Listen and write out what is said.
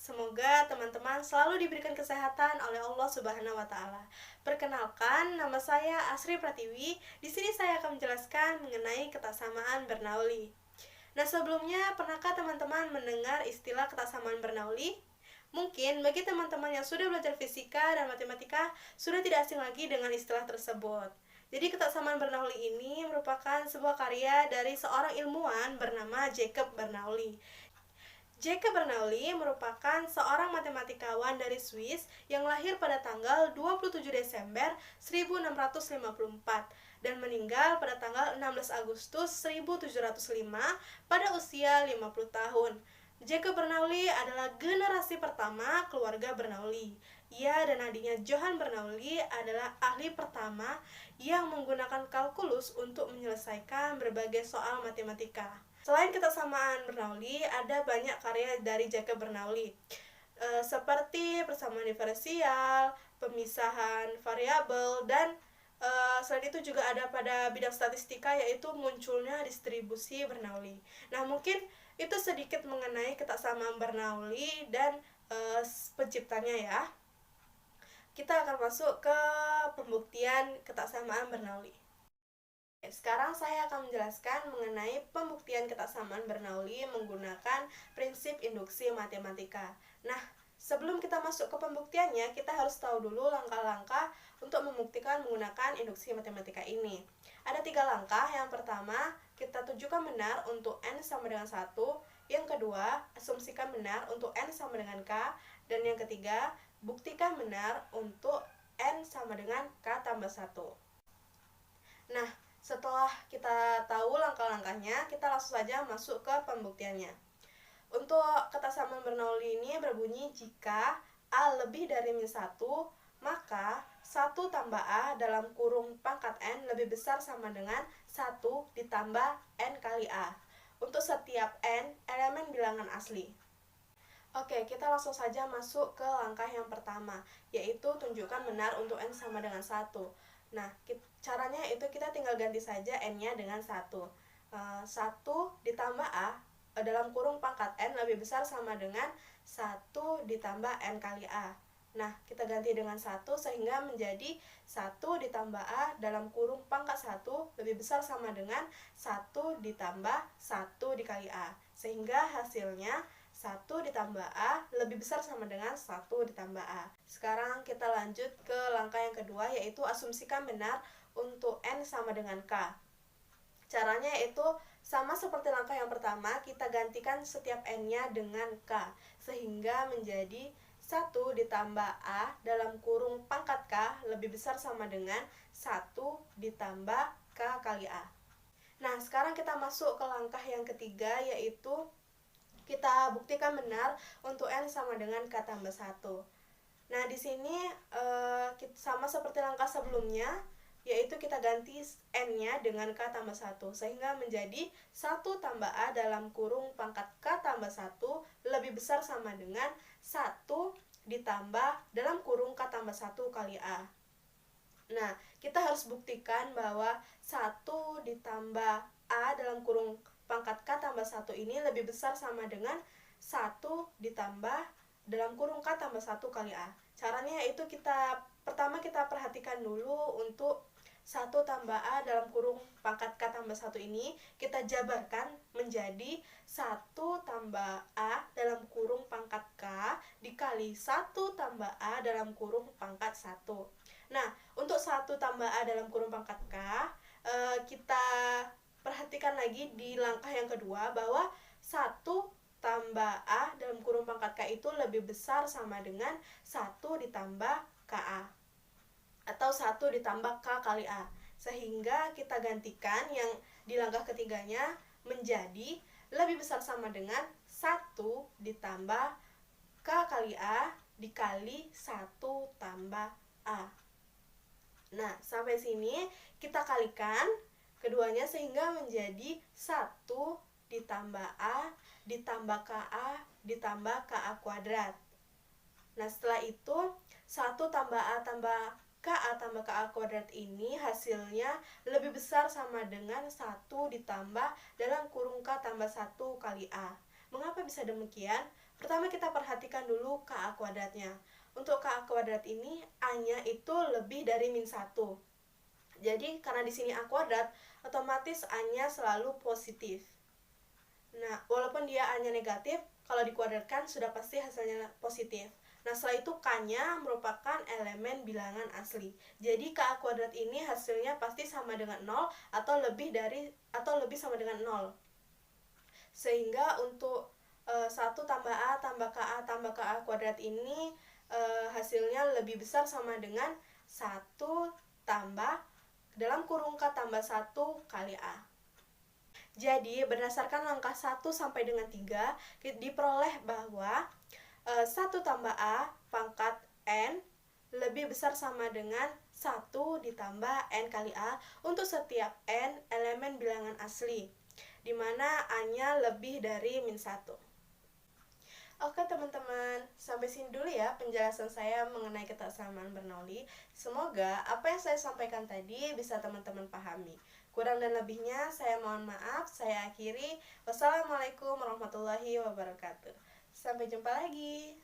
Semoga teman-teman selalu diberikan kesehatan oleh Allah Subhanahu wa taala. Perkenalkan, nama saya Asri Pratiwi. Di sini saya akan menjelaskan mengenai ketaksamaan Bernoulli. Nah, sebelumnya pernahkah teman-teman mendengar istilah ketaksamaan Bernoulli? Mungkin bagi teman-teman yang sudah belajar fisika dan matematika sudah tidak asing lagi dengan istilah tersebut. Jadi ketaksamaan Bernoulli ini merupakan sebuah karya dari seorang ilmuwan bernama Jacob Bernoulli. Jacob Bernoulli merupakan seorang matematikawan dari Swiss yang lahir pada tanggal 27 Desember 1654 dan meninggal pada tanggal 16 Agustus 1705 pada usia 50 tahun. Jacob Bernoulli adalah generasi pertama keluarga Bernoulli. Ia dan adiknya Johann Bernoulli adalah ahli pertama yang menggunakan kalkulus untuk menyelesaikan berbagai soal matematika. Selain ketaksamaan Bernoulli, ada banyak karya dari Jacob Bernoulli, seperti persamaan diferensial, pemisahan variabel, dan selain itu juga ada pada bidang statistika, yaitu munculnya distribusi Bernoulli. Nah, mungkin itu sedikit mengenai ketaksamaan Bernoulli dan penciptanya ya. Kita akan masuk ke pembuktian ketaksamaan Bernoulli. Sekarang saya akan menjelaskan mengenai pembuktian ketaksamaan Bernoulli menggunakan prinsip induksi matematika. Nah, sebelum kita masuk ke pembuktiannya, kita harus tahu dulu langkah-langkah untuk membuktikan menggunakan induksi matematika ini. Ada 3 langkah. Yang pertama, kita tunjukkan benar untuk n sama dengan 1. Yang kedua, asumsikan benar untuk n sama dengan k. Dan yang ketiga, buktikan benar untuk n sama dengan k tambah 1. Nah, setelah kita tahu langkah-langkahnya, kita langsung saja masuk ke pembuktiannya. Untuk ketaksamaan Bernoulli ini berbunyi jika A lebih dari min 1, maka 1 tambah A dalam kurung pangkat N lebih besar sama dengan 1 ditambah N kali A untuk setiap N elemen bilangan asli. Oke, kita langsung saja masuk ke langkah yang pertama, yaitu tunjukkan benar untuk N sama dengan 1. Nah, caranya itu kita tinggal ganti saja N-nya dengan 1. 1 ditambah A dalam kurung pangkat N lebih besar sama dengan 1 ditambah N kali A. Nah, kita ganti dengan 1 sehingga menjadi 1 ditambah A dalam kurung pangkat 1 lebih besar sama dengan 1 ditambah 1 dikali A. Sehingga hasilnya 1 ditambah A lebih besar sama dengan 1 ditambah A. Sekarang kita lanjut ke langkah yang kedua, yaitu asumsikan benar untuk N sama dengan K. Caranya yaitu sama seperti langkah yang pertama, kita gantikan setiap N-nya dengan K, sehingga menjadi 1 ditambah A dalam kurung pangkat K lebih besar sama dengan 1 ditambah K kali A. Nah, sekarang kita masuk ke langkah yang ketiga, yaitu kita buktikan benar untuk N sama dengan K tambah 1. Nah, di sini sama seperti langkah sebelumnya, yaitu kita ganti N-nya dengan K tambah 1, sehingga menjadi 1 tambah A dalam kurung pangkat K tambah 1 lebih besar sama dengan 1 ditambah dalam kurung K tambah 1 kali A. Nah, kita harus buktikan bahwa 1 ditambah A dalam kurung pangkat K tambah 1 ini lebih besar sama dengan 1 ditambah dalam kurung K tambah 1 kali A. Caranya yaitu pertama kita perhatikan dulu untuk 1 tambah A dalam kurung pangkat K tambah 1 ini kita jabarkan menjadi 1 tambah A dalam kurung pangkat K dikali 1 tambah A dalam kurung pangkat 1. Nah, untuk 1 tambah A dalam kurung pangkat K, kita perhatikan lagi di langkah yang kedua bahwa 1 tambah A dalam kurung pangkat K itu lebih besar sama dengan 1 ditambah KA atau 1 ditambah K kali A. Sehingga kita gantikan yang di langkah ketiganya menjadi lebih besar sama dengan 1 ditambah K kali A dikali 1 tambah A. Nah, sampai sini kita kalikan keduanya sehingga menjadi 1 ditambah A ditambah KA ditambah KA kuadrat. Nah, setelah itu 1 tambah A tambah KA tambah KA kuadrat ini hasilnya lebih besar sama dengan 1 ditambah dalam kurung K tambah 1 kali A. Mengapa bisa demikian? Pertama kita perhatikan dulu KA kuadratnya. Untuk KA kuadrat ini A-nya itu lebih dari min 1. Jadi karena di sini A kuadrat, otomatis A-nya selalu positif. Nah, walaupun dia A-nya negatif, kalau dikuadratkan sudah pasti hasilnya positif. Nah, setelah itu K-nya merupakan elemen bilangan asli. Jadi KA kuadrat ini hasilnya pasti sama dengan 0 atau lebih sama dengan 0. Sehingga untuk 1 tambah A tambah KA tambah KA kuadrat ini hasilnya lebih besar sama dengan 1 tambah dalam kurung K tambah 1 kali A. Jadi berdasarkan langkah 1 sampai dengan 3 diperoleh bahwa 1 tambah A pangkat N lebih besar sama dengan 1 ditambah N kali A untuk setiap N elemen bilangan asli, di mana A-nya lebih dari min 1. Oke teman-teman, sampai sini dulu ya penjelasan saya mengenai kesetaraan Bernoulli. Semoga apa yang saya sampaikan tadi bisa teman-teman pahami. Kurang dan lebihnya saya mohon maaf, saya akhiri. Wassalamualaikum warahmatullahi wabarakatuh. Sampai jumpa lagi.